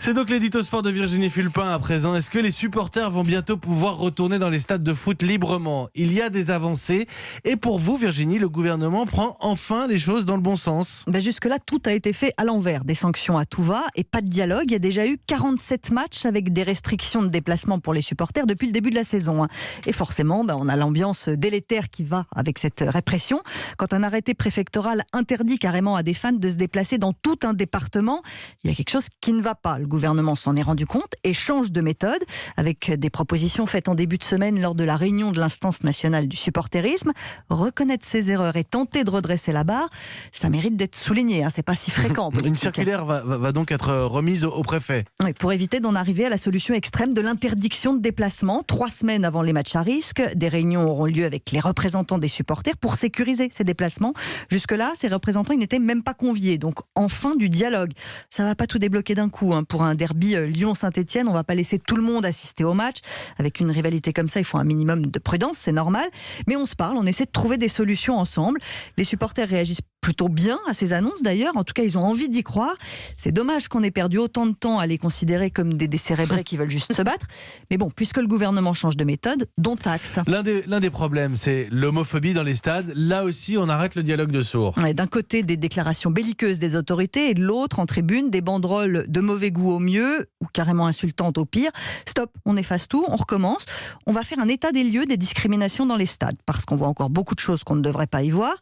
C'est donc l'édito sport de Virginie Fulpin à présent. Est-ce que les supporters vont bientôt pouvoir retourner dans les stades de foot librement ? Il y a des avancées. Et pour vous, Virginie, le gouvernement prend enfin les choses dans le bon sens. Jusque-là, tout a été fait à l'envers. Des sanctions à tout va et pas de dialogue. Il y a déjà eu 47 matchs avec des restrictions de déplacement pour les supporters depuis le début de la saison. Et forcément, on a l'ambiance délétère qui va avec cette répression. Quand un arrêté préfectoral interdit carrément à des fans de se déplacer dans tout un département, il y a quelque chose qui ne va pas. Le gouvernement s'en est rendu compte et change de méthode avec des propositions faites en début de semaine lors de la réunion de l'instance nationale du supporterisme. Reconnaître ses erreurs et tenter de redresser la barre, ça mérite d'être souligné. C'est pas si fréquent. Une circulaire va donc être remise au préfet. Oui, pour éviter d'en arriver à la solution extrême de l'interdiction de déplacement. 3 semaines avant les matchs à risque, des réunions auront lieu avec les représentants des supporters pour sécuriser ces déplacements. Jusque-là, ces représentants ils n'étaient même pas conviés. Donc enfin du dialogue. Ça va pas tout débloquer d'un coup. Pour un derby Lyon-Saint-Etienne, on va pas laisser tout le monde assister au match. Avec une rivalité comme ça, il faut un minimum de prudence, c'est normal. Mais on se parle, on essaie de trouver des solutions ensemble. Les supporters réagissent plutôt bien à ces annonces d'ailleurs. En tout cas, ils ont envie d'y croire. C'est dommage qu'on ait perdu autant de temps à les considérer comme des décérébrés qui veulent juste se battre. Mais bon, puisque le gouvernement change de méthode, dont acte. L'un des problèmes, c'est l'homophobie dans les stades. Là aussi, on arrête le dialogue de sourds. D'un côté, des déclarations belliqueuses des autorités et de l'autre, en tribune, des banderoles de mauvais goût au mieux ou carrément insultantes au pire. Stop, on efface tout, on recommence. On va faire un état des lieux des discriminations dans les stades parce qu'on voit encore beaucoup de choses qu'on ne devrait pas y voir.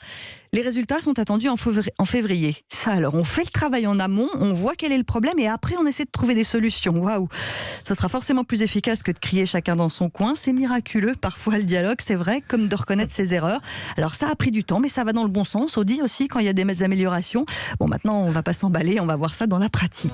Les résultats sont attendus en février. Ça alors, on fait le travail en amont, on voit quel est le problème et après on essaie de trouver des solutions. Waouh, ce sera forcément plus efficace que de crier chacun dans son coin. C'est miraculeux parfois le dialogue, c'est vrai, comme de reconnaître ses erreurs. Alors ça a pris du temps, mais ça va dans le bon sens. On dit aussi quand il y a des améliorations. Bon, maintenant on va pas s'emballer, on va voir ça dans la pratique.